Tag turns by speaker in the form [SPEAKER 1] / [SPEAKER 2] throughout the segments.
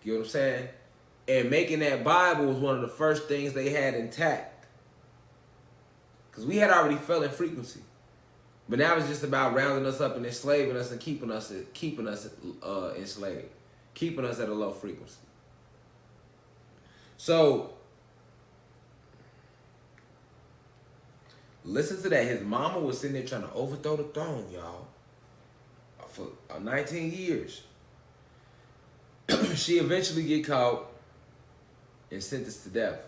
[SPEAKER 1] You know what I'm saying? And making that Bible was one of the first things they had intact. Because we had already fell in frequency. But now it's just about rounding us up and enslaving us and keeping us enslaved. Keeping us at a low frequency. So, listen to that. His mama was sitting there trying to overthrow the throne, y'all. For 19 years. She eventually get caught and sentenced to death.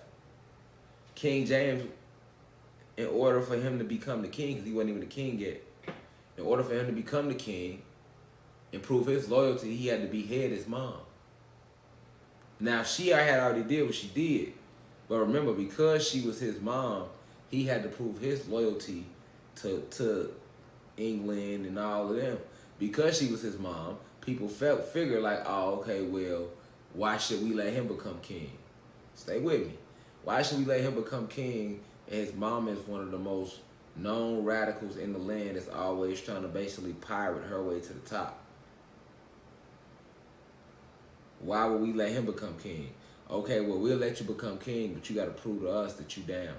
[SPEAKER 1] King James, in order for him to become the king, because he wasn't even the king yet, in order for him to become the king and prove his loyalty, he had to behead his mom. Now, she had already did what she did. But remember, because she was his mom, he had to prove his loyalty to England and all of them. Because she was his mom, people figured like, oh, okay, well, why should we let him become king? Stay with me. Why should we let him become king? And his mom is one of the most known radicals in the land that's always trying to basically pirate her way to the top. Why would we let him become king? Okay, well, we'll let you become king, but you got to prove to us that you down.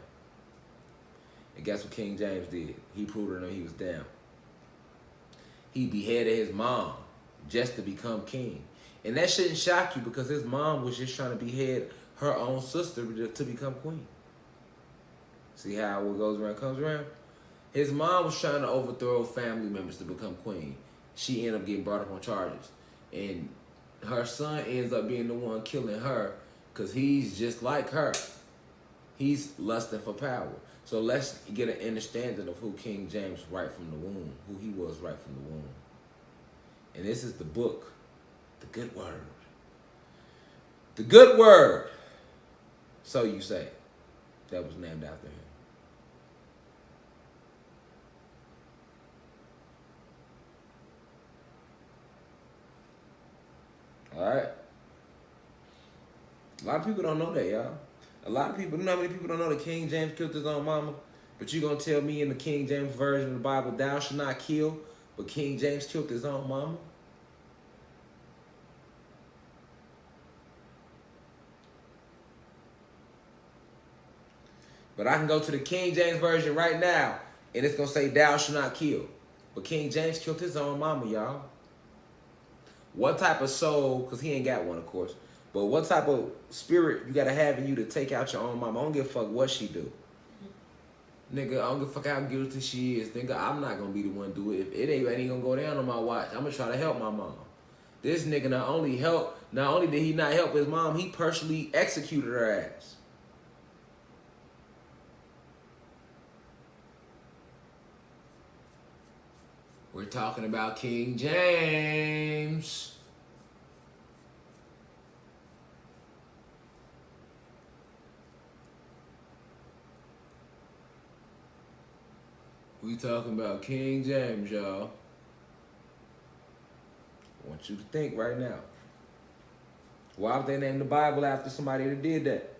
[SPEAKER 1] And guess what King James did? He proved to them he was down. He beheaded his mom just to become king. And that shouldn't shock you because his mom was just trying to behead her own sister to become queen. See how what goes around comes around? His mom was trying to overthrow family members to become queen. She ended up getting brought up on charges. And her son ends up being the one killing her because he's just like her. He's lusting for power. So let's get an understanding of who King James right from the womb, who he was right from the womb. And this is the book, The Good Word. The Good Word. So you say. That was named after him. All right. A lot of people don't know that, y'all. A lot of people, you know how many people don't know that King James killed his own mama? But you gonna tell me in the King James version of the Bible, thou shalt not kill, but King James killed his own mama? But I can go to the King James version right now, and it's gonna say thou shalt not kill. But King James killed his own mama, y'all. What type of soul, because he ain't got one, of course, but what type of spirit you gotta have in you to take out your own mama? I don't give a fuck what she do. Nigga, I don't give a fuck how guilty she is. Nigga, I'm not gonna be the one to do it. If it ain't gonna go down on my watch, I'm gonna try to help my mom. This nigga not only did he not help his mom, he personally executed her ass. We're talking about King James. We talking about King James, y'all. I want you to think right now. Why would they name the Bible after somebody that did that?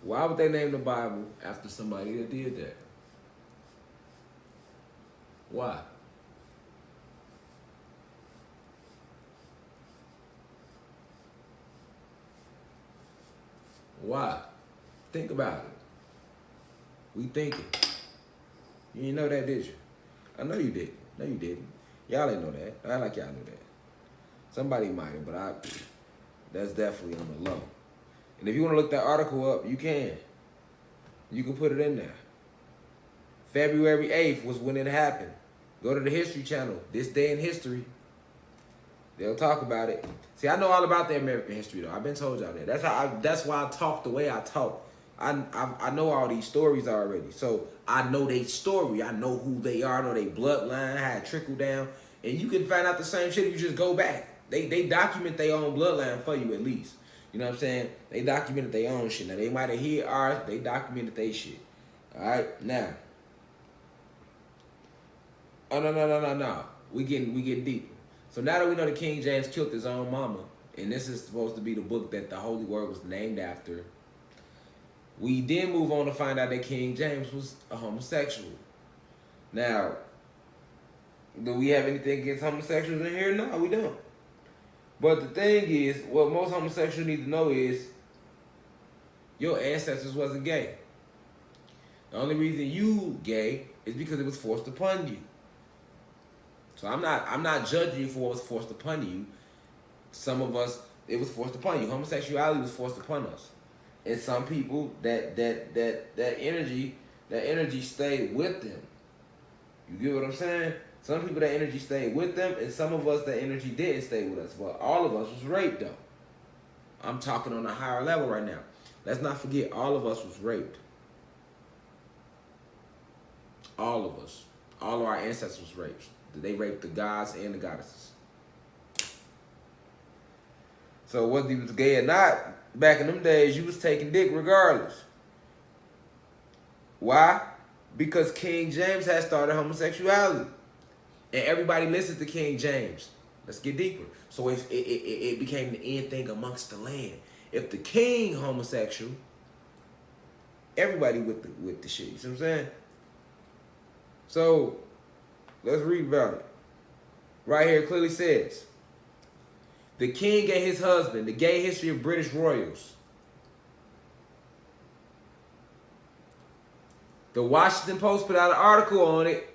[SPEAKER 1] Why would they name the Bible after somebody that did that? Why? Why? Think about it. We thinking. You didn't know that, did you? I know you did. No, you didn't. Y'all didn't know that. I like y'all knew that. Somebody might have, but that's definitely on the low. And if you want to look that article up, you can. You can put it in there. February 8th was when it happened. Go to the History Channel. This day in history. They'll talk about it. See, I know all about the American history, though. I've been told y'all that. That's why I talk the way I talk. I know all these stories already. So I know their story. I know who they are. I know their bloodline, how it trickled down. And you can find out the same shit if you just go back. They document their own bloodline for you at least. You know what I'm saying? They documented their own shit. Now, they might have hid ours. They documented their shit. All right? Now. Oh, no. We getting deeper. So now that we know that King James killed his own mama, and this is supposed to be the book that the Holy Word was named after, we then move on to find out that King James was a homosexual. Now, do we have anything against homosexuals in here? No, we don't. But the thing is, what most homosexuals need to know is your ancestors wasn't gay. The only reason you gay is because it was forced upon you. So I'm not judging you for what was forced upon you. Some of us, it was forced upon you. Homosexuality was forced upon us. And some people that energy stayed with them. You get what I'm saying? Some people that energy stayed with them, and some of us that energy didn't stay with us. But all of us was raped though. I'm talking on a higher level right now. Let's not forget, all of us was raped. All of us. All of our ancestors was raped. They raped the gods and the goddesses. So whether you was gay or not, back in them days, you was taking dick regardless. Why? Because King James had started homosexuality. And everybody listened to King James. Let's get deeper. So it became the end thing amongst the land. If the king homosexual, everybody with the shit. You see what I'm saying? So let's read about it. Right here it clearly says, the king and his husband, the gay history of British royals. The Washington Post put out an article on it.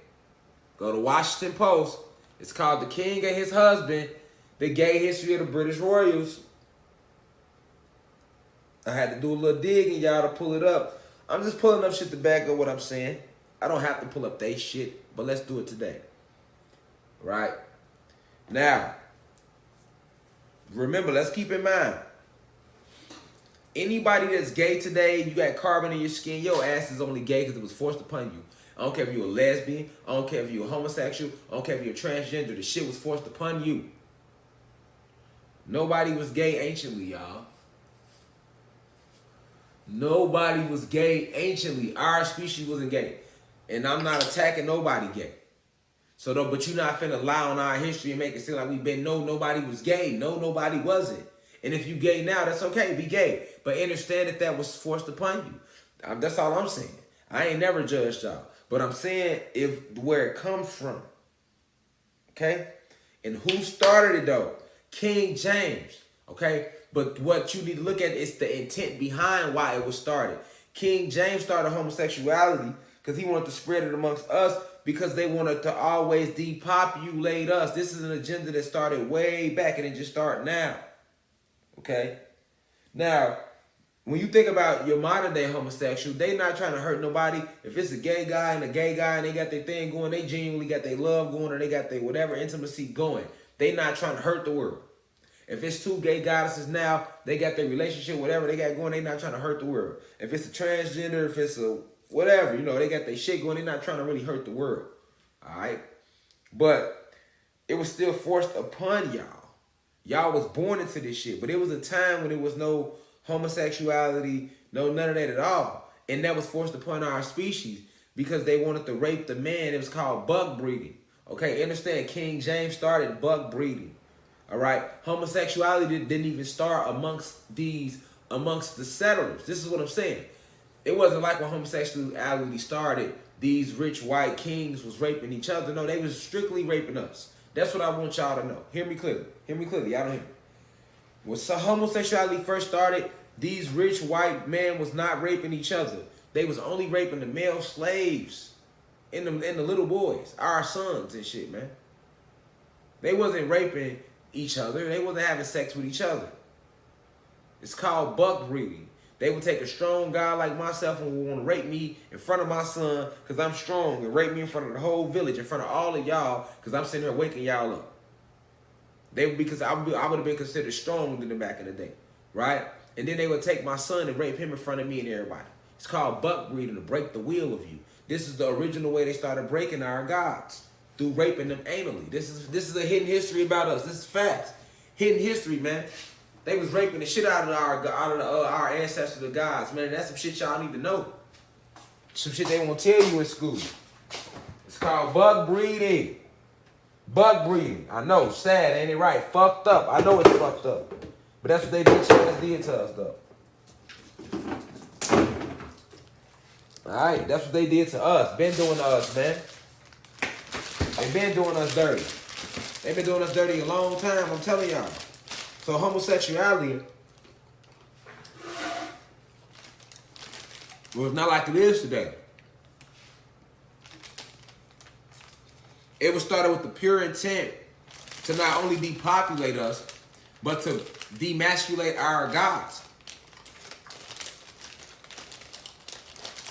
[SPEAKER 1] Go to Washington Post. It's called The King and His Husband, the Gay History of the British Royals. I had to do a little digging, y'all, to pull it up. I'm just pulling up shit to back up what I'm saying. I don't have to pull up they shit, but let's do it today. Right? Now, remember, let's keep in mind, anybody that's gay today, you got carbon in your skin, your ass is only gay because it was forced upon you. I don't care if you're a lesbian. I don't care if you're a homosexual. I don't care if you're transgender. The shit was forced upon you. Nobody was gay anciently, y'all. Nobody was gay anciently. Our species wasn't gay. And I'm not attacking nobody gay. So though, but you're not finna lie on our history and make it seem like we've been, no, nobody was gay. No, nobody wasn't. And if you gay now, that's okay. Be gay. But understand that that was forced upon you. That's all I'm saying. I ain't never judged y'all. But I'm saying where it comes from. Okay? And who started it though? King James. Okay? But what you need to look at is the intent behind why it was started. King James started homosexuality because he wanted to spread it amongst us because they wanted to always depopulate us. This is an agenda that started way back and it just started now. Okay? Now, when you think about your modern day homosexual, they not trying to hurt nobody. If it's a gay guy and they got their thing going, they genuinely got their love going or they got their whatever intimacy going. They not trying to hurt the world. If it's two gay goddesses now, they got their relationship, whatever they got going, they not trying to hurt the world. If it's a transgender, if it's a whatever, they got their shit going, they not trying to really hurt the world. All right? But it was still forced upon y'all. Y'all was born into this shit. But it was a time when there was no homosexuality, no none of that at all. And that was forced upon our species because they wanted to rape the man. It was called bug breeding. Okay, understand, King James started bug breeding. All right, homosexuality didn't even start amongst the settlers. This is what I'm saying. It wasn't like when homosexuality started, these rich white kings was raping each other. No, they was strictly raping us. That's what I want y'all to know. Hear me clearly. Hear me clearly. Y'all don't hear me. When homosexuality first started, these rich white men was not raping each other. They was only raping the male slaves and the little boys, our sons and shit, man. They wasn't raping each other. They wasn't having sex with each other. It's called buck breeding. They would take a strong guy like myself and would want to rape me in front of my son because I'm strong and rape me in front of the whole village, in front of all of y'all because I'm sitting there waking y'all up. Because I would have been considered strong than them back in the day, right? And then they would take my son and rape him in front of me and everybody. It's called buck breeding, to break the will of you. This is the original way they started breaking our gods, through raping them anally. This is a hidden history about us. This is facts. Hidden history, man. They was raping the shit out of our ancestors, the gods, man. That's some shit y'all need to know. Some shit they won't tell you in school. It's called bug breeding. Bug breeding. I know, sad, ain't it right? Fucked up. I know it's fucked up. But that's what they did to us, though. Alright, that's what they did to us. Been doing to us, man. They been doing us dirty. They been doing us dirty a long time, I'm telling y'all. So homosexuality was not like it is today. It was started with the pure intent to not only depopulate us, but to demasculate our gods.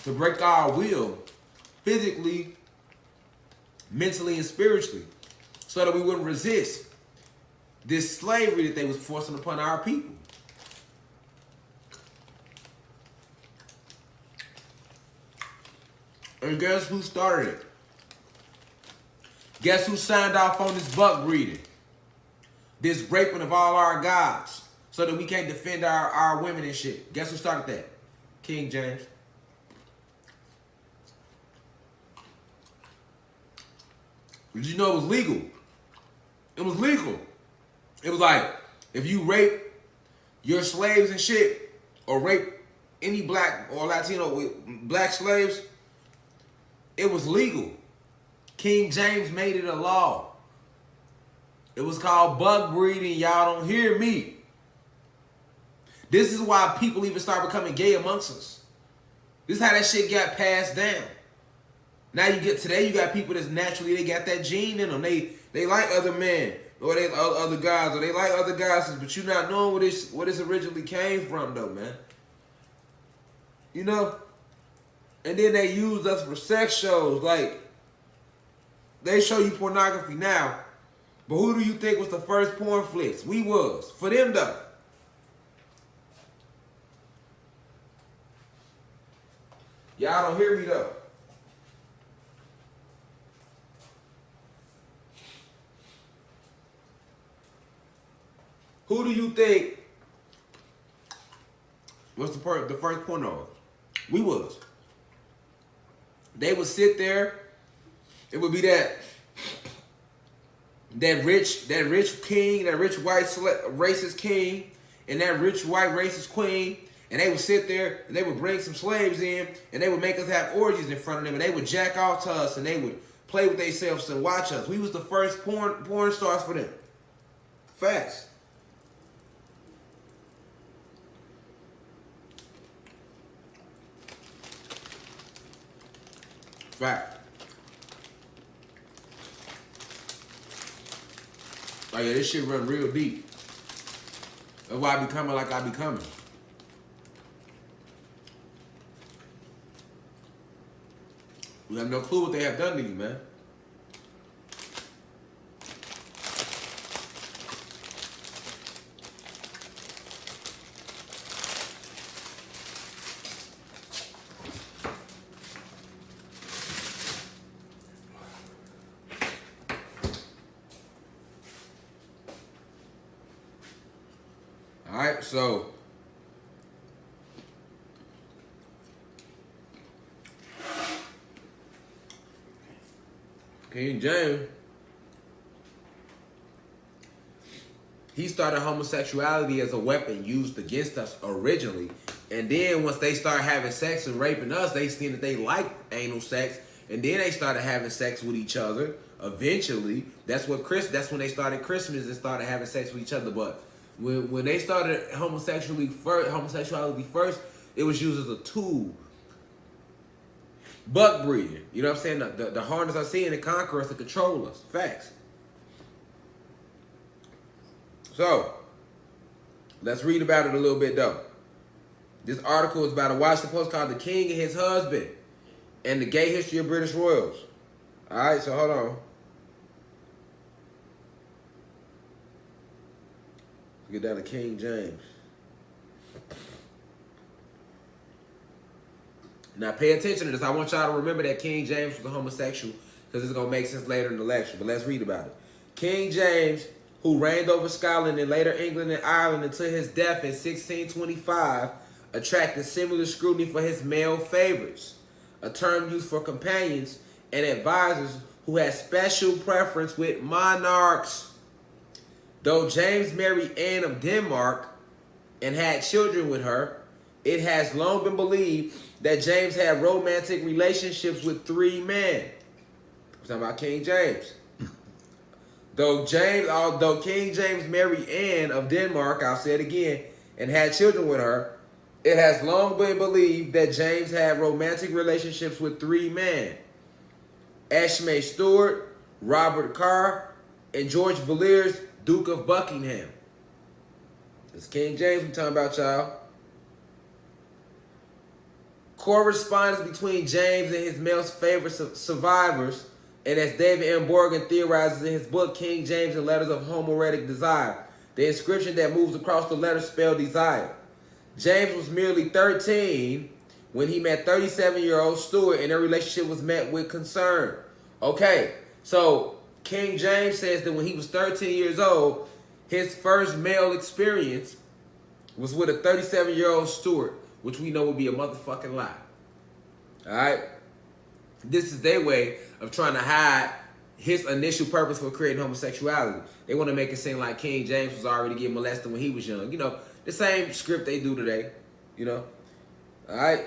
[SPEAKER 1] To break our will, physically, mentally, and spiritually, so that we wouldn't resist this slavery that they was forcing upon our people. And guess who started it? Guess who signed off on this buck breeding? This raping of all our gods so that we can't defend our women and shit. Guess who started that? King James. Did you know it was legal? It was legal. It was like, if you rape your slaves and shit, or rape any black or Latino black slaves, it was legal. King James made it a law. It was called bug breeding. Y'all don't hear me. This is why people even start becoming gay amongst us. This is how that shit got passed down. Now today you got people that's naturally, they got that gene in them. They like other men, or they other guys, or they like other guys, but you not knowing where this originally came from though, man. You know? And then they use us for sex shows. Like, they show you pornography now, but who do you think was the first porn flicks? We was. For them though. Y'all don't hear me though. Who do you think was the first porno? We was. They would sit there. It would be that rich king, that rich white racist king, and that rich white racist queen, and they would sit there and they would bring some slaves in, and they would make us have orgies in front of them, and they would jack off to us, and they would play with themselves and watch us. We was the first porn stars for them. Facts. Fact. Oh yeah, this shit run real deep. That's why I be coming like I be coming. We have no clue what they have done to you, man. All right, so King James, he started homosexuality as a weapon used against us originally, and then once they started having sex and raping us, they seen that they liked anal sex, and then they started having sex with each other. Eventually, that's when they started Christmas and started having sex with each other. But when they started homosexuality first, it was used as a tool. Buck breeding. You know what I'm saying? The harness I see in the conquer us to control us. Facts. So, let's read about it a little bit though. This article is about a Washington Post called The King and His Husband and the Gay History of British Royals. Alright, so hold on. Get down to King James. Now pay attention to this. I want y'all to remember that King James was a homosexual because it's going to make sense later in the lecture. But let's read about it. King James, who reigned over Scotland and later England and Ireland until his death in 1625, attracted similar scrutiny for his male favorites, a term used for companions and advisors who had special preference with monarchs. Though James married Anne of Denmark and had children with her, it has long been believed that James had romantic relationships with 3 men. We're talking about King James. Although King James married Anne of Denmark, I'll say it again, and had children with her, it has long been believed that James had romantic relationships with three men: Ashmay Stuart, Robert Carr, and George Villiers, Duke of Buckingham. It's King James I'm talking about, y'all. Correspondence between James and his male favorite survivors, and as David M. Borgen theorizes in his book King James and Letters of Homoerotic Desire, the inscription that moves across the letters spelled desire. James was merely 13 when he met 37-year-old Stuart, and their relationship was met with concern. Okay, so King James says that when he was 13 years old, his first male experience was with a 37-year-old Stuart, which we know would be a motherfucking lie. All right? This is their way of trying to hide his initial purpose for creating homosexuality. They want to make it seem like King James was already getting molested when he was young. You know, the same script they do today. You know? All right?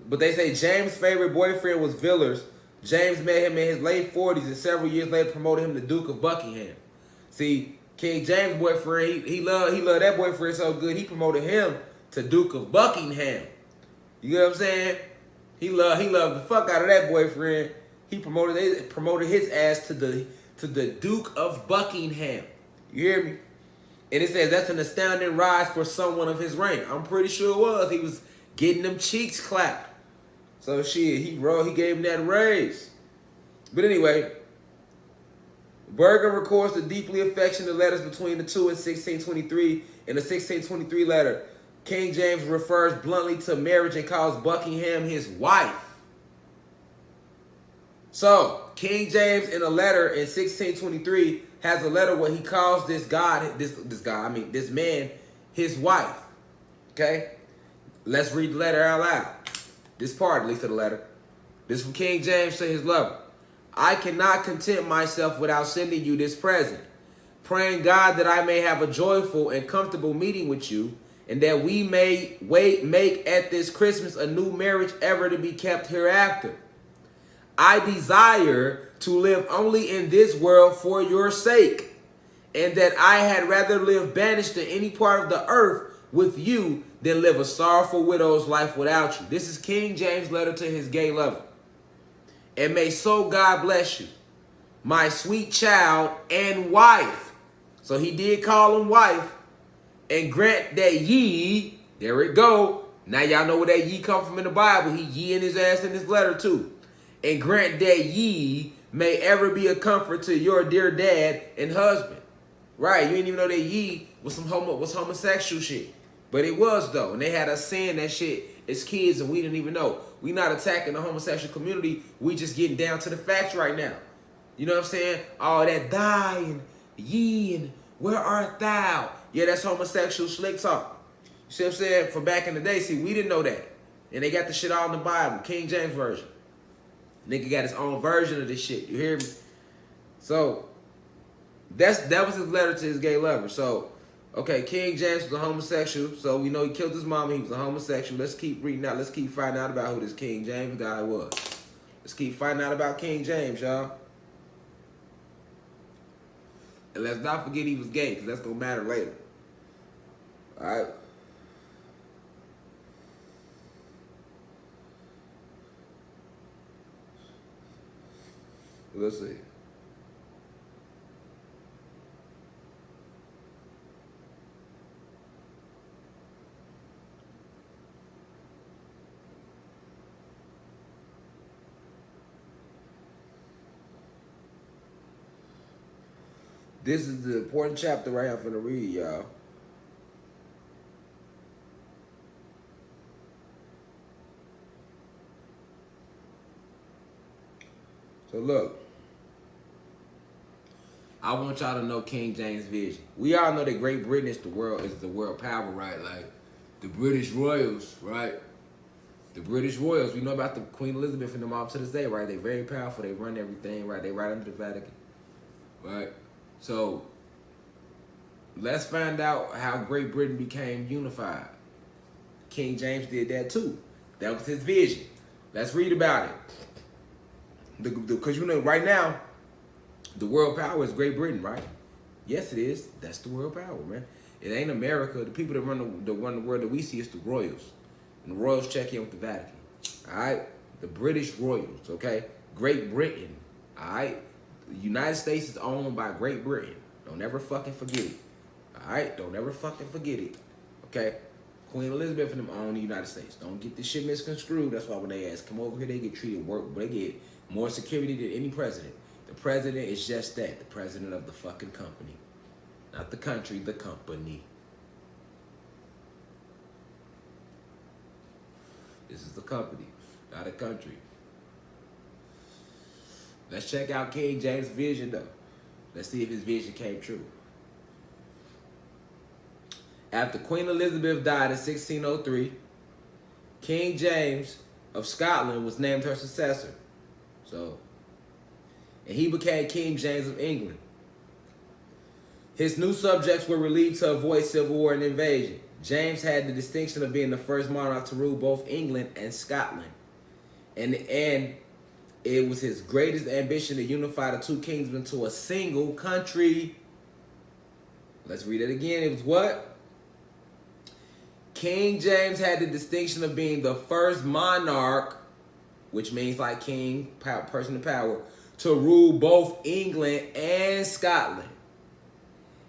[SPEAKER 1] But they say James' favorite boyfriend was Villiers. James met him in his late 40s and several years later promoted him to Duke of Buckingham. See, King James' boyfriend, he loved that boyfriend so good, he promoted him to Duke of Buckingham. You know what I'm saying? He loved the fuck out of that boyfriend. He promoted his ass to the Duke of Buckingham. You hear me? And it says that's an astounding rise for someone of his rank. I'm pretty sure it was. He was getting them cheeks clapped. So shit, he gave him that raise. But anyway, Berger records the deeply affectionate letters between the two in 1623. In the 1623 letter, King James refers bluntly to marriage and calls Buckingham his wife. So, King James in a letter in 1623 has a letter where he calls this man, his wife. Okay? Let's read the letter out loud. This part, at least of the letter. This is from King James to his lover. I cannot content myself without sending you this present, praying God that I may have a joyful and comfortable meeting with you, and that we may make at this Christmas a new marriage ever to be kept hereafter. I desire to live only in this world for your sake, and that I had rather live banished to any part of the earth with you than live a sorrowful widow's life without you. This is King James' letter to his gay lover. And may so God bless you, my sweet child and wife. So he did call him wife. And grant that ye, there it go. Now y'all know where that ye come from in the Bible. He ye in his ass in his letter too. And grant that ye may ever be a comfort to your dear dad and husband. Right, you didn't even know that ye was homosexual shit. But it was though. And they had us saying that shit as kids and we didn't even know. We not attacking the homosexual community. We just getting down to the facts right now. You know what I'm saying? All that die and ye and where art thou? Yeah, that's homosexual slick talk. You see what I'm saying? From back in the day, see, we didn't know that. And they got the shit all in the Bible, King James Version. Nigga got his own version of this shit. You hear me? So, that was his letter to his gay lover. So, okay, King James was a homosexual. So, we know he killed his mama. He was a homosexual. Let's keep reading out. Let's keep finding out about who this King James guy was. Let's keep finding out about King James, y'all. And let's not forget he was gay, because that's going to matter later. All right? Let's see. This is the important chapter right here I'm finna read, y'all. So look, I want y'all to know King James' vision. We all know that Great Britain is the world power, right? Like the British royals, right? The British royals. We know about the Queen Elizabeth and them all to this day, right? They're very powerful. They run everything, right? They right under the Vatican, right? So let's find out how Great Britain became unified. King James did that too. That was his vision. Let's read about it. Because you know, right now, the world power is Great Britain, right? Yes, it is. That's the world power, man. It ain't America. The people that run the world that we see is the royals. And the royals check in with the Vatican. All right? The British royals, okay? Great Britain, all right? The United States is owned by Great Britain. Don't ever fucking forget it. All right? Don't ever fucking forget it. Okay? Queen Elizabeth and them own the United States. Don't get this shit misconstrued. That's why when they ask, come over here, they get treated work. They get more security than any president. The president is just that. The president of the fucking company. Not the country, the company. This is the company, not a country. Let's check out King James' vision, though. Let's see if his vision came true. After Queen Elizabeth died in 1603, King James of Scotland was named her successor. And he became King James of England. His new subjects were relieved to avoid civil war and invasion. James had the distinction of being the first monarch to rule both England and Scotland. And it was his greatest ambition to unify the two kingdoms into a single country. Let's read it again. It was what? King James had the distinction of being the first monarch, which means like king, person of power, to rule both England and Scotland.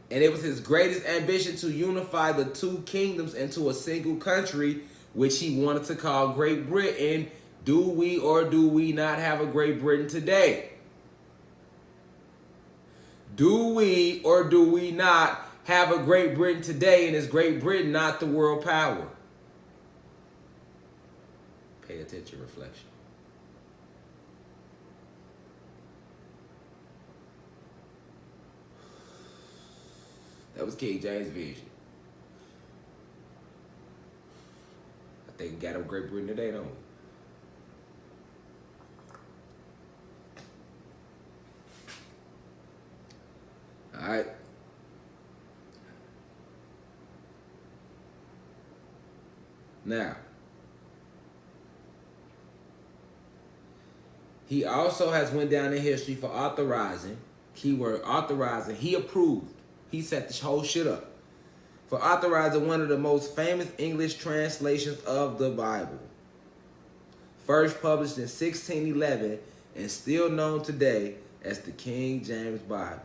[SPEAKER 1] And it was his greatest ambition to unify the two kingdoms into a single country, which he wanted to call Great Britain. Do we or do we not have a Great Britain today? Do we or do we not have a Great Britain today? And is Great Britain not the world power? Pay attention, reflection. That was King James' vision. I think we got a Great Britain today, don't we? All right. Now, he also has went down in history for authorizing, keyword authorizing, he approved. He set this whole shit up for authorizing one of the most famous English translations of the Bible. First published in 1611 and still known today as the King James Bible.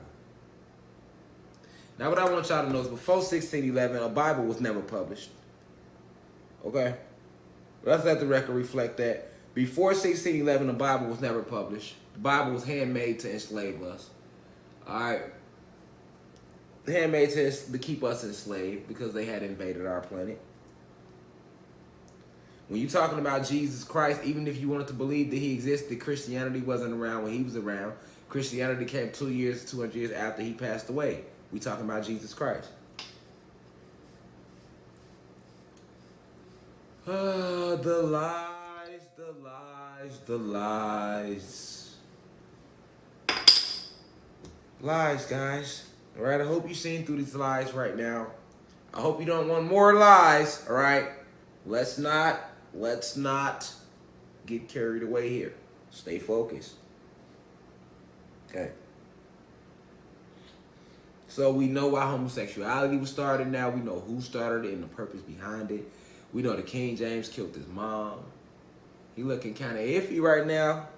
[SPEAKER 1] Now what I want y'all to know is before 1611, a Bible was never published. Okay? Let's let the record reflect that. Before 1611, the Bible was never published. The Bible was handmade to enslave us. All right? Handmade to keep us enslaved because they had invaded our planet. When you're talking about Jesus Christ, even if you wanted to believe that he existed, Christianity wasn't around when he was around. Christianity came 200 years after he passed away. We talking about Jesus Christ. The lies, the lies, the lies. Lies, guys. All right, I hope you're seeing through these lies right now. I hope you don't want more lies, all right? Let's not get carried away here. Stay focused. Okay. So we know why homosexuality was started now. We know who started it and the purpose behind it. We know that King James killed his mom. He looking kind of iffy right now.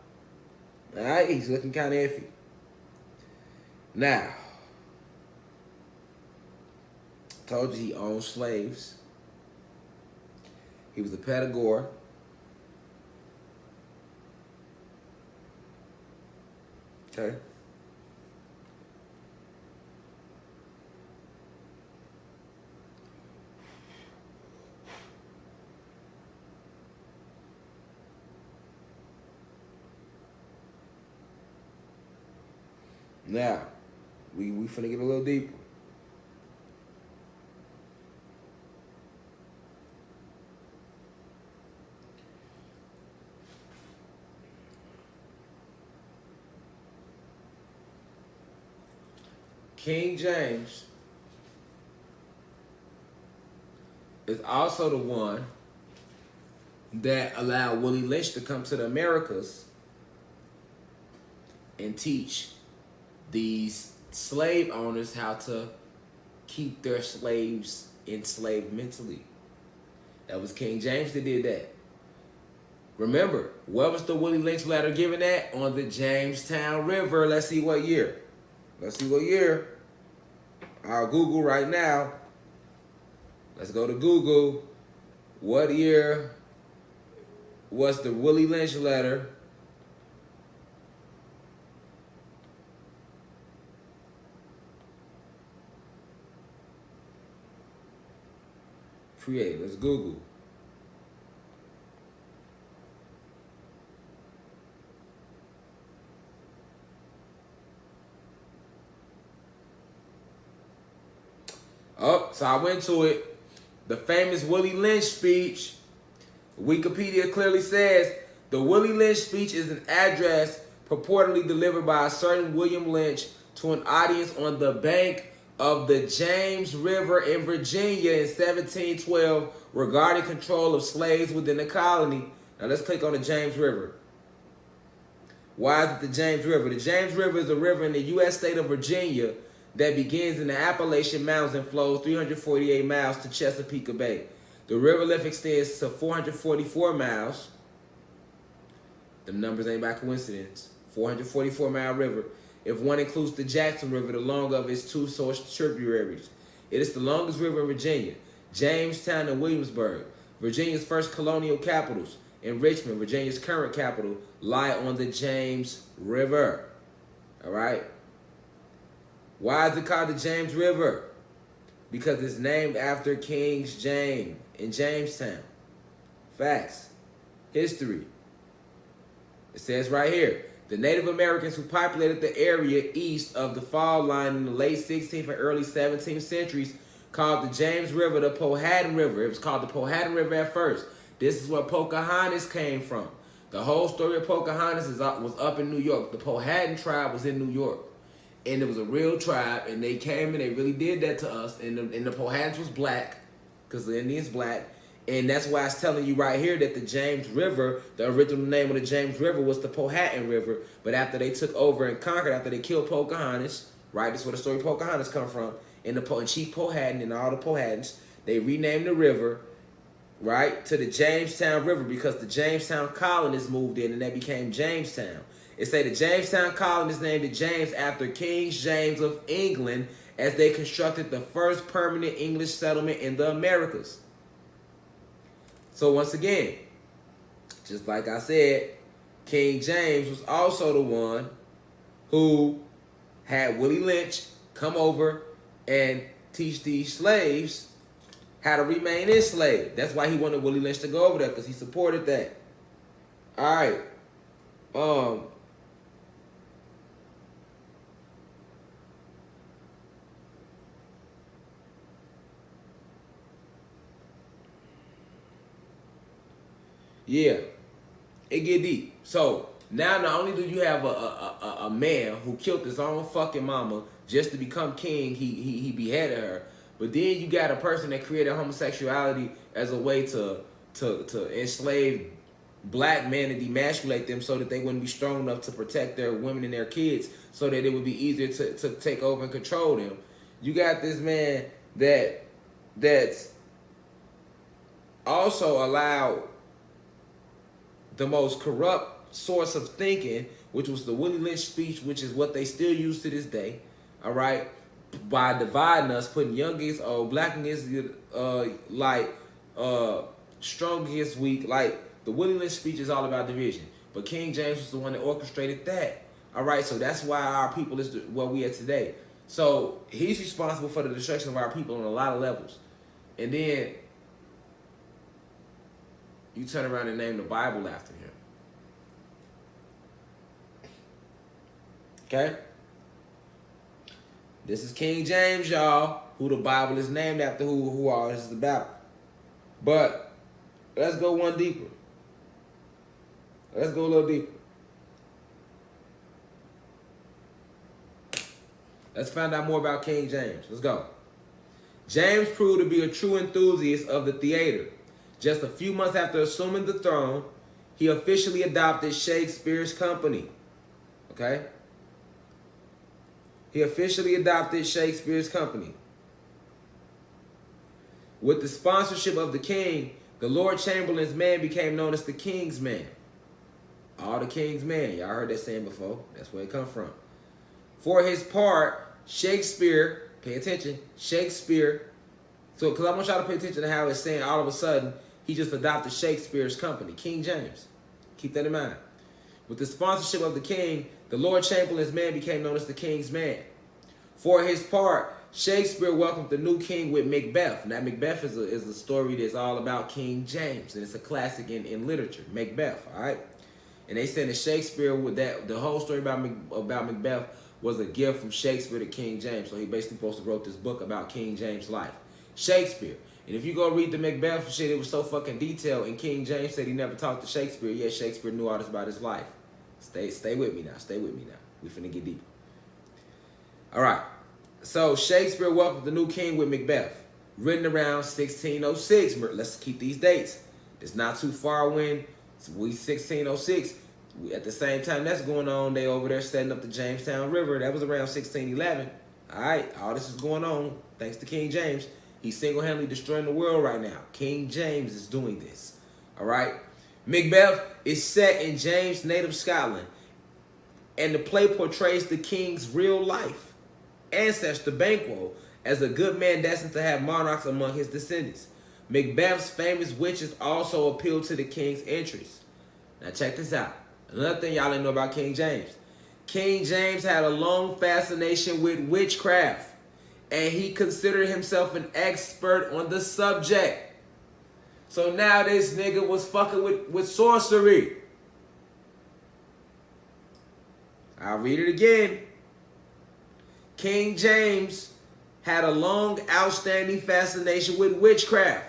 [SPEAKER 1] All right, he's looking kind of iffy. Now, told you he owned slaves. He was a pedagore. Okay. Now, we finna get a little deeper. King James is also the one that allowed Willie Lynch to come to the Americas and teach these slave owners how to keep their slaves enslaved mentally. That was King James that did that. Remember, where was the Willie Lynch letter given at? On the Jamestown River. Let's see what year. Let's see what year. I'll Google right now. Let's go to Google. What year was the Willie Lynch letter created? Let's Google. Oh, so I went to it. The famous Willie Lynch speech. Wikipedia clearly says the Willie Lynch speech is an address purportedly delivered by a certain William Lynch to an audience on the bank of the James River in Virginia in 1712 regarding control of slaves within the colony. Now let's click on the James River. Why is it the James River? The James River is a river in the U.S. state of Virginia that begins in the Appalachian Mountains and flows 348 miles to Chesapeake Bay. The river length extends to 444 miles. The numbers ain't by coincidence. 444-mile river. If one includes the Jackson River, the longer of its two source tributaries. It is the longest river in Virginia. Jamestown and Williamsburg, Virginia's first colonial capitals, and Richmond, Virginia's current capital, lie on the James River. All right? Why is it called the James River? Because it's named after King James in Jamestown. Facts. History. It says right here, the Native Americans who populated the area east of the Fall Line in the late 16th and early 17th centuries called the James River the Powhatan River. It was called the Powhatan River at first. This is where Pocahontas came from. The whole story of Pocahontas was up in New York. The Powhatan tribe was in New York. And it was a real tribe, and they came and they really did that to us. And the Powhatans was black, because the Indians black. And that's why it's telling you right here that the James River, the original name of the James River was the Powhatan River. But after they took over and conquered, after they killed Pocahontas, right? That's where the story of Pocahontas come from. And Chief Powhatan and all the Powhatans, they renamed the river, right, to the Jamestown River because the Jamestown colonists moved in and that became Jamestown. It say the Jamestown colonists named it James after King James of England as they constructed the first permanent English settlement in the Americas. So once again, just like I said, King James was also the one who had Willie Lynch come over and teach these slaves how to remain enslaved. That's why he wanted Willie Lynch to go over there, because he supported that. All right. Yeah, it get deep. So now not only do you have a man who killed his own fucking mama just to become king, he beheaded her, but then you got a person that created homosexuality as a way to enslave black men and demasculate them so that they wouldn't be strong enough to protect their women and their kids, so that it would be easier to take over and control them. You got this man that's also allowed the most corrupt source of thinking, which was the Willie Lynch speech, which is what they still use to this day, all right, by dividing us, putting young against old, black against strong against weak. Like, the Willie Lynch speech is all about division, but King James was the one that orchestrated that, all right? So that's why our people is where we are today. So he's responsible for the destruction of our people on a lot of levels. And then you turn around and name the Bible after him. Okay? This is King James, y'all, who the Bible is named after, who all this is about. But let's go one deeper. Let's go a little deeper. Let's find out more about King James. Let's go. James proved to be a true enthusiast of the theater. Just a few months after assuming the throne, he officially adopted Shakespeare's company. Okay? He officially adopted Shakespeare's company. With the sponsorship of the king, the Lord Chamberlain's man became known as the king's man. All the king's men. Y'all heard that saying before. That's where it come from. For his part, Shakespeare, pay attention, Shakespeare. So, because I want y'all to pay attention to how it's saying all of a sudden, he just adopted Shakespeare's company, King James. Keep that in mind. With the sponsorship of the king, the Lord Chamberlain's man became known as the king's man. For his part, Shakespeare welcomed the new king with Macbeth. Now, Macbeth is a story that's all about King James, and it's a classic in literature, Macbeth, all right? And they said that Shakespeare, with that, the whole story about Macbeth was a gift from Shakespeare to King James. So he basically supposed to wrote this book about King James' life. Shakespeare. And if you go read the Macbeth shit, it was so fucking detailed. And King James said he never talked to Shakespeare, yet Shakespeare knew all this about his life. Stay with me now. Stay with me now. We finna get deeper. All right. So Shakespeare welcomed the new king with Macbeth, written around 1606. Let's keep these dates. It's not too far when we 1606. At the same time that's going on, they over there setting up the Jamestown River. That was around 1611. All right, all this is going on thanks to King James. He's single-handedly destroying the world right now. King James is doing this. All right. Macbeth is set in James' native Scotland, and the play portrays the king's real life ancestor Banquo as a good man destined to have monarchs among his descendants. Macbeth's famous witches also appeal to the king's interests. Now check this out. Another thing y'all didn't know about King James. King James had a long fascination with witchcraft, and he considered himself an expert on the subject. So now this nigga was fucking with sorcery. I'll read it again. King James had a long, outstanding fascination with witchcraft,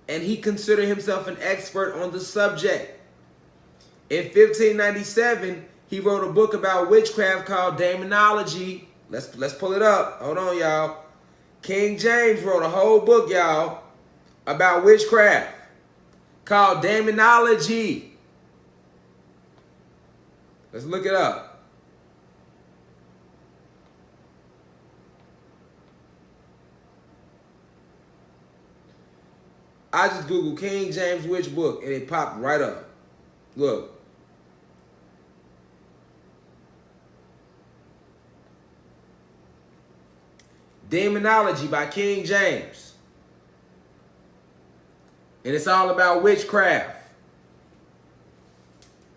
[SPEAKER 1] and he considered himself an expert on the subject. In 1597, he wrote a book about witchcraft called Demonology. Let's pull it up. Hold on, y'all. King James wrote a whole book, y'all, about witchcraft called Demonology. Let's look it up. I just Googled King James witch book and it popped right up. Look. Demonology by King James. And it's all about witchcraft.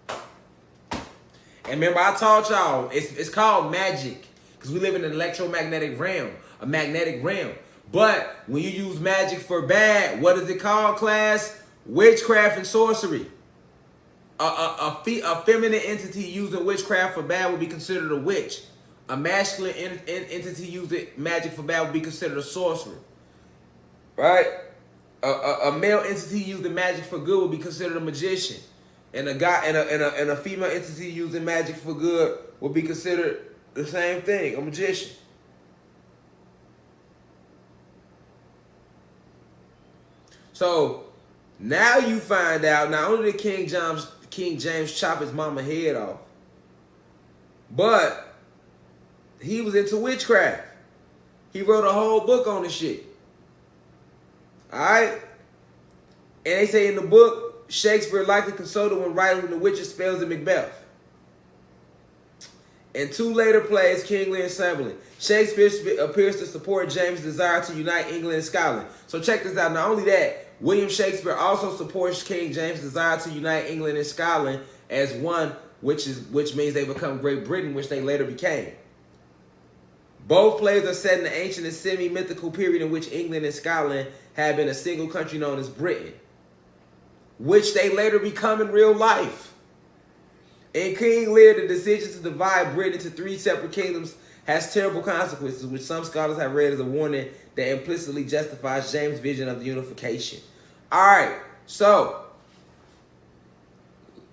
[SPEAKER 1] And remember, I taught y'all, it's called magic. Because we live in an electromagnetic realm, a magnetic realm. But when you use magic for bad, what is it called, class? Witchcraft and sorcery. A feminine entity using witchcraft for bad would be considered a witch. A masculine entity using magic for bad would be considered a sorcerer. Right? A male entity using magic for good would be considered a magician. And a guy and a female entity using magic for good would be considered the same thing, a magician. So now you find out not only did King James chop his mama head off, but he was into witchcraft. He wrote a whole book on this shit. Alright? And they say in the book, Shakespeare likely consulted when writing the witches' spells in Macbeth. In two later plays, King Lear and Chamberlain, Shakespeare appears to support James' desire to unite England and Scotland. So check this out. Not only that, William Shakespeare also supports King James' desire to unite England and Scotland as one, which means they become Great Britain, which they later became. Both plays are set in the ancient and semi-mythical period in which England and Scotland had been a single country known as Britain, which they later become in real life. In King Lear, the decision to divide Britain into three separate kingdoms has terrible consequences, which some scholars have read as a warning that implicitly justifies James' vision of the unification. All right, so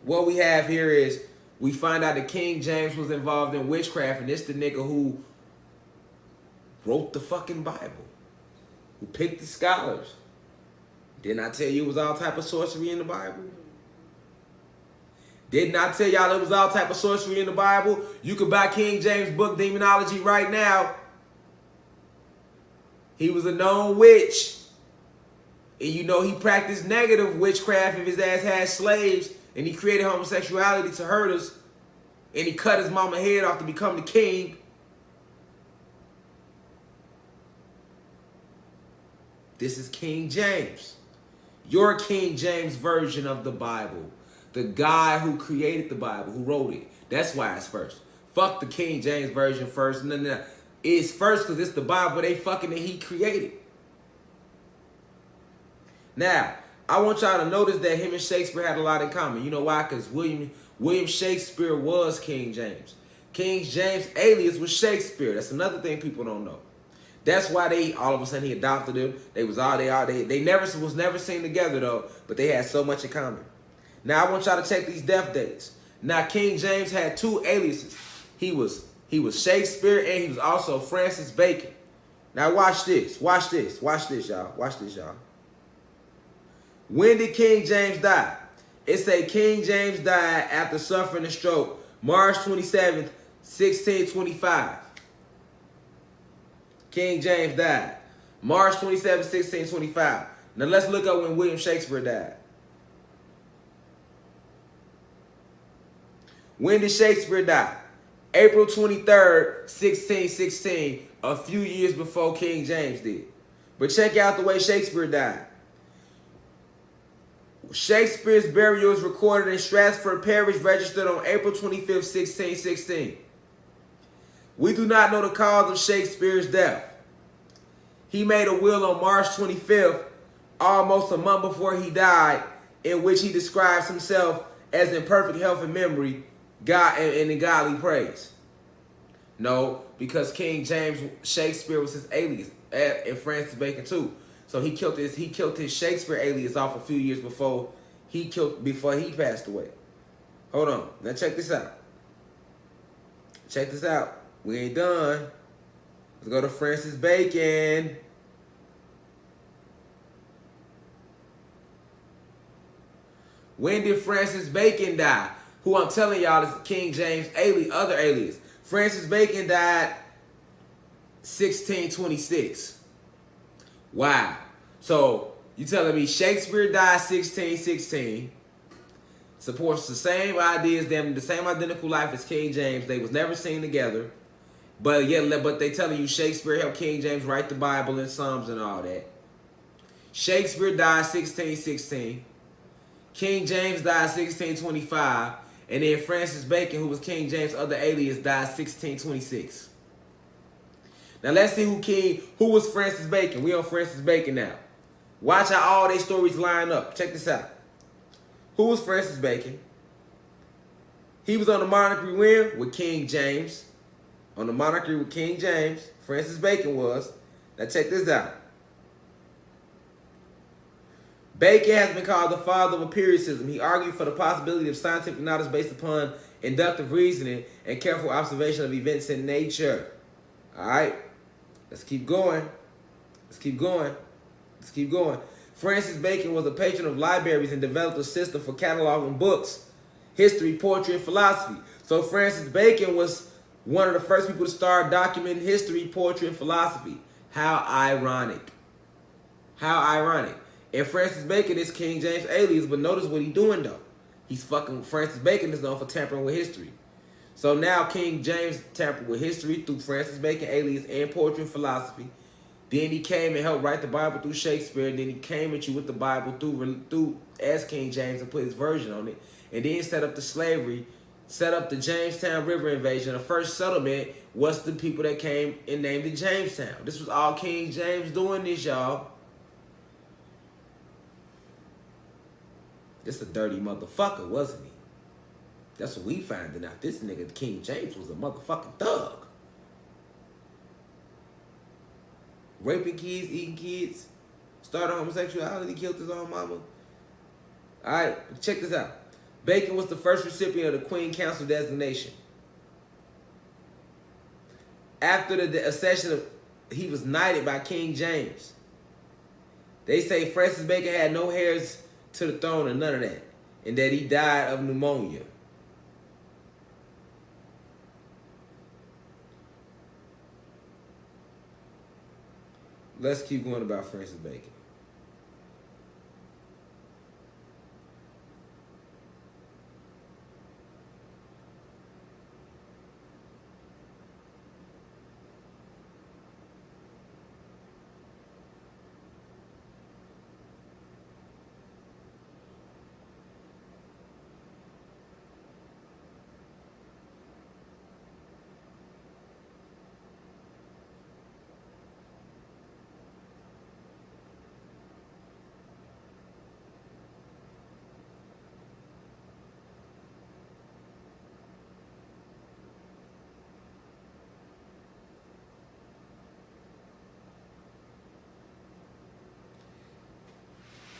[SPEAKER 1] what we have here is we find out that King James was involved in witchcraft, and it's the nigga who wrote the fucking Bible, who picked the scholars, Didn't I tell you it was all type of sorcery in the Bible? Didn't I tell y'all it was all type of sorcery in the Bible? You could buy King James book Demonology right now. He was a known witch. And you know he practiced negative witchcraft if his ass had slaves. And he created homosexuality to hurt us. And he cut his mama head off to become the king. This is King James. Your King James version of the Bible. The guy who created the Bible, who wrote it. That's why it's first. Fuck the King James version first. No. It's first because it's the Bible they fucking that he created. Now, I want y'all to notice that him and Shakespeare had a lot in common. You know why? Because William Shakespeare was King James. King James' alias was Shakespeare. That's another thing people don't know. That's why they all of a sudden he adopted them. They never was never seen together though, but they had so much in common. Now I want y'all to check these death dates. Now King James had two aliases. He was Shakespeare and he was also Francis Bacon. Now watch this. Watch this, y'all. Watch this, y'all. When did King James die? It say King James died after suffering a stroke, March 27th, 1625. King James died, March 27th, 1625. Now let's look up when William Shakespeare died. When did Shakespeare die? April 23rd, 1616, a few years before King James did. But check out the way Shakespeare died. Shakespeare's burial is recorded in Stratford Parish, registered on April 25th, 1616. We do not know the cause of Shakespeare's death. He made a will on March 25th, almost a month before he died, in which he describes himself as in perfect health and memory, God and in godly praise. No, because King James Shakespeare was his alias, and Francis Bacon too. So he killed his Shakespeare alias off a few years before he passed away. Hold on, now check this out. Check this out. We ain't done. Let's go to Francis Bacon. When did Francis Bacon die? Who I'm telling y'all is King James' other alias. Francis Bacon died 1626. Wow. So you telling me Shakespeare died 1616, supports the same ideas, the same identical life as King James. They was never seen together. But they telling you Shakespeare helped King James write the Bible and Psalms and all that. Shakespeare died 1616. King James died 1625. And then Francis Bacon, who was King James' other alias, died 1626. Now let's see who was Francis Bacon. We on Francis Bacon now. Watch how all their stories line up. Check this out. Who was Francis Bacon? He was on the monarchy with King James. On the monarchy with King James, Francis Bacon was. Now check this out. Bacon has been called the father of empiricism. He argued for the possibility of scientific knowledge based upon inductive reasoning and careful observation of events in nature. All right, let's keep going. Let's keep going. Let's keep going. Francis Bacon was a patron of libraries and developed a system for cataloging books, history, poetry, and philosophy. So Francis Bacon was one of the first people to start documenting history, poetry, and philosophy. How ironic. How ironic. And Francis Bacon is King James' alias, but notice what he's doing though. Francis Bacon is known for tampering with history. So now King James tampered with history through Francis Bacon alias and poetry and philosophy. Then he came and helped write the Bible through Shakespeare. And then he came at you with the Bible through as King James and put his version on it. And then set up the slavery, set up the Jamestown River invasion. The first settlement was the people that came and named it Jamestown. This was all King James doing this, y'all. This a dirty motherfucker, wasn't he? That's what we finding out. This nigga, King James, was a motherfucking thug. Raping kids, eating kids, started homosexuality, killed his own mama. All right, check this out. Bacon was the first recipient of the Queen Council designation. After the accession he was knighted by King James. They say Francis Bacon had no heirs to the throne and none of that. And that he died of pneumonia. Let's keep going about Francis Bacon.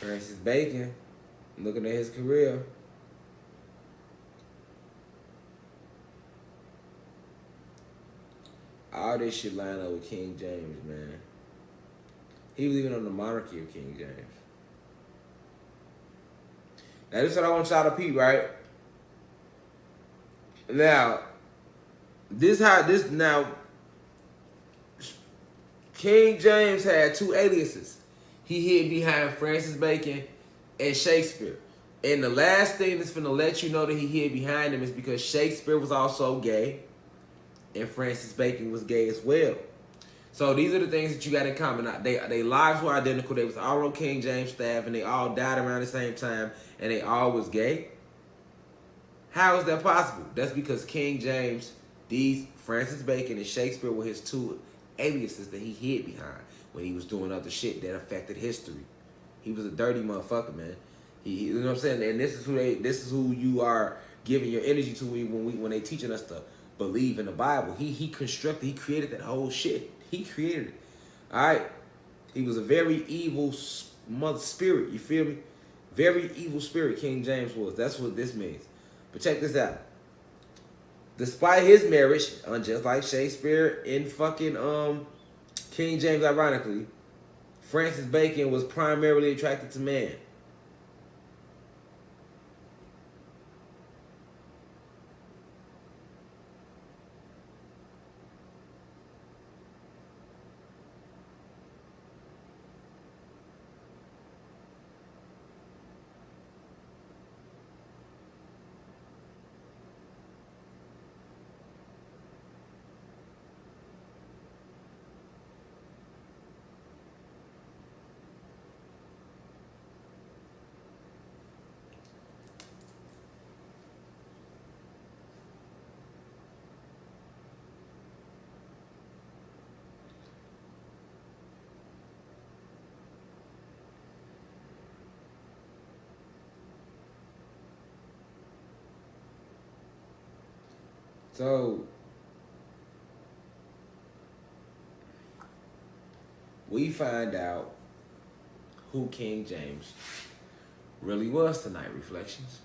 [SPEAKER 1] Francis Bacon, looking at his career. All this shit line up with King James, man. He was even on the monarchy of King James. Now, this is what I want y'all to peep, right? Now, King James had two aliases. He hid behind Francis Bacon and Shakespeare. And the last thing that's finna let you know that he hid behind him is because Shakespeare was also gay and Francis Bacon was gay as well. So these are the things that you got in common. They lives were identical. They was all on King James staff and they all died around the same time and they all was gay. How is that possible? That's because King James, Francis Bacon and Shakespeare were his two aliases that he hid behind when he was doing other shit that affected history. He was a dirty motherfucker, man. You know what I'm saying? And this is who you are giving your energy to when they teaching us to believe in the Bible. He created that whole shit. He created it. All right. He was a very evil mother spirit. You feel me? Very evil spirit. King James was. That's what this means. But check this out. Despite his marriage, just like Shakespeare and fucking King James, ironically, Francis Bacon was primarily attracted to men. So we find out who King James really was tonight, Reflections.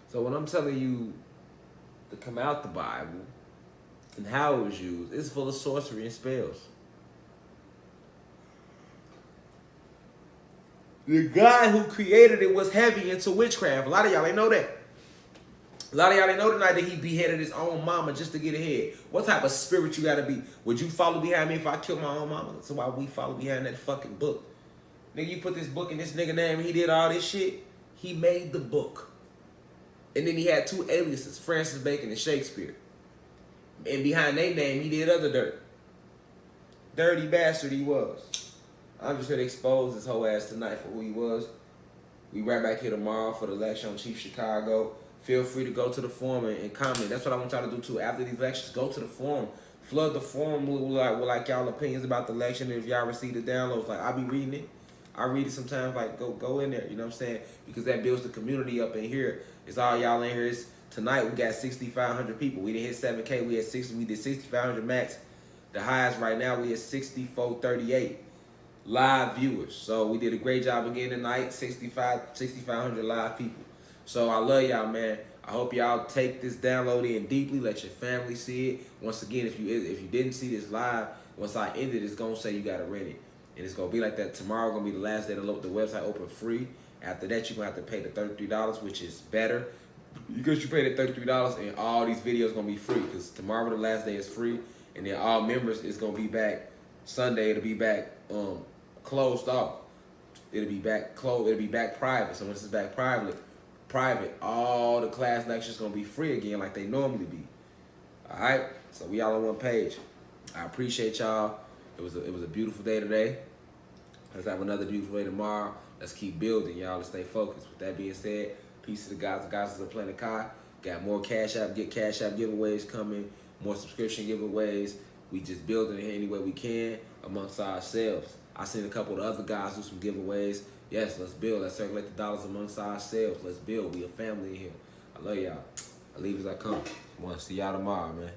[SPEAKER 1] So when I'm telling you to come out the Bible and how it was used, it's full of sorcery and spells. The guy who created it was heavy into witchcraft. A lot of y'all ain't know that. A lot of y'all didn't know tonight that he beheaded his own mama just to get ahead. What type of spirit you gotta be? Would you follow behind me if I killed my own mama? So why we follow behind that fucking book? Nigga, you put this book in this nigga name and he did all this shit. He made the book. And then he had two aliases, Francis Bacon and Shakespeare. And behind their name, he did other dirt. Dirty bastard he was. I'm just gonna expose this whole ass tonight for who he was. We right back here tomorrow for the lecture on Chief Chicago. Feel free to go to the forum and comment. That's what I want y'all to do too. After these lectures, go to the forum. Flood the forum with like y'all opinions about the election. And if y'all receive the downloads, like I'll be reading it. I read it sometimes, like go in there. You know what I'm saying? Because that builds the community up in here. It's all y'all in here. Tonight we got 6,500 people. We didn't hit 7K. We did 6,500 max. The highest right now we at 6,438 live viewers. So we did a great job again tonight. 6,500 live people. So I love y'all, man. I hope y'all take this download in deeply. Let your family see it. Once again, if you didn't see this live, Once I end it, it's gonna say you gotta rent it, and it's gonna be like that. Tomorrow gonna be the last day to load the website open free. After that, you're gonna have to pay the $33, which is better because you pay the $33 and all these videos gonna be free. Because tomorrow the last day is free, and then all members is gonna be back Sunday. It'll be back closed off. It'll be back closed. It'll be back private. So once it's back private, all the class lectures gonna be free again like they normally be. All right. So we all on one page. I appreciate y'all. It was a beautiful day today. Let's have another beautiful day tomorrow. Let's keep building, y'all. Let's stay focused. With that being said, peace to the guys. The guys is a Planet Kai. Got more Cash App giveaways coming. More subscription giveaways. We just building it any way we can amongst ourselves. I seen a couple of the other guys do some giveaways. Yes, let's build. Let's circulate the dollars amongst ourselves. Let's build. We a family in here. I love y'all. I leave as I come. Want to see y'all tomorrow, man.